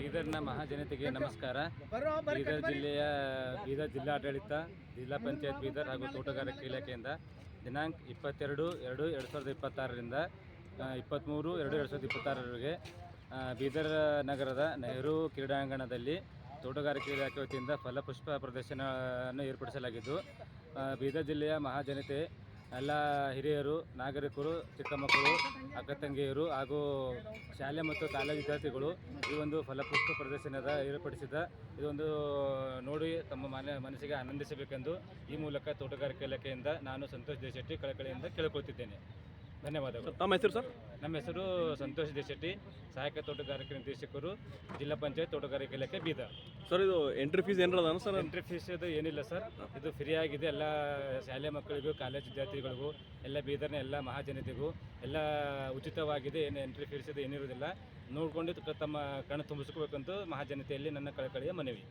ಬೀದರ್ನ ಮಹಾಜನತೆಗೆ ನಮಸ್ಕಾರ. ಬೀದರ್ ಜಿಲ್ಲಾಡಳಿತ, ಜಿಲ್ಲಾ ಪಂಚಾಯತ್ ಬೀದರ್ ಹಾಗೂ ತೋಟಗಾರಿಕೆ ಇಲಾಖೆಯಿಂದ ದಿನಾಂಕ 22/2/2026ರಿಂದ 23/2/2026ರವರೆಗೆ ಬೀದರ್ ನಗರದ ನೆಹರು ಕ್ರೀಡಾಂಗಣದಲ್ಲಿ ತೋಟಗಾರಿಕೆ ಇಲಾಖೆ ವತಿಯಿಂದ ಫಲಪುಷ್ಪ ಪ್ರದರ್ಶನವನ್ನು ಏರ್ಪಡಿಸಲಾಗಿದ್ದು, ಬೀದರ್ ಜಿಲ್ಲೆಯ ಮಹಾಜನತೆ, ಎಲ್ಲ ಹಿರಿಯರು, ನಾಗರಿಕರು, ಚಿಕ್ಕ ಮಕ್ಕಳು, ಅಕ್ಕ ತಂಗಿಯರು ಹಾಗೂ ಶಾಲೆ ಮತ್ತು ಕಾಲೇಜು ವಿದ್ಯಾರ್ಥಿಗಳು ಈ ಒಂದು ಫಲಪುಷ್ಪ ಪ್ರದರ್ಶನದ ಏರ್ಪಡಿಸಿದ ಇದೊಂದು ನೋಡಿ ತಮ್ಮ ಮನಸ್ಸಿಗೆ ಆನಂದಿಸಬೇಕೆಂದು ಈ ಮೂಲಕ ತೋಟಗಾರಿಕೆ ಇಲಾಖೆಯಿಂದ ನಾನು ಸಂತೋಷ್ ದೇಶೆಟ್ಟಿ ಕಳಕಳಿಯಿಂದ ಕೇಳಿಕೊಳ್ಳುತ್ತಿದ್ದೇನೆ. ಧನ್ಯವಾದಗಳು. ತಮ್ಮ ಹೆಸರು ಸರ್? ನಮ್ಮ ಹೆಸರು ಸಂತೋಷ್ ದೇಶೆಟ್ಟಿ, ಸಹಾಯಕ ತೋಟಗಾರಿಕೆ ನಿರ್ದೇಶಕರು, ಜಿಲ್ಲಾ ಪಂಚಾಯತ್ ತೋಟಗಾರಿಕೆ ಇಲಾಖೆ ಬೀದರ್. ಸರ್, ಇದು ಎಂಟ್ರಿ ಫೀಸ್ ಏನಾರ ಸರ್? ಎಂಟ್ರಿ ಫೀಸ್ ಇದು ಏನಿಲ್ಲ ಸರ್, ಇದು ಫ್ರೀ ಆಗಿದೆ. ಎಲ್ಲ ಶಾಲೆ ಮಕ್ಕಳಿಗೂ, ಕಾಲೇಜ್ ವಿದ್ಯಾರ್ಥಿಗಳಿಗೂ, ಎಲ್ಲ ಬೀದರ್ನ ಎಲ್ಲ ಮಹಾಜನತೆಗೂ ಎಲ್ಲ ಉಚಿತವಾಗಿದೆ. ಏನು ಎಂಟ್ರಿ ಫೀಸ್ ಇದು ಏನಿರೋದಿಲ್ಲ. ನೋಡಿಕೊಂಡು ತಮ್ಮ ಕಣ್ಣು ತುಂಬಿಸ್ಕೋಬೇಕಂತೂ ಮಹಾಜನತೆಯಲ್ಲಿ ನನ್ನ ಕಳಕಳಿಯ ಮನವಿ.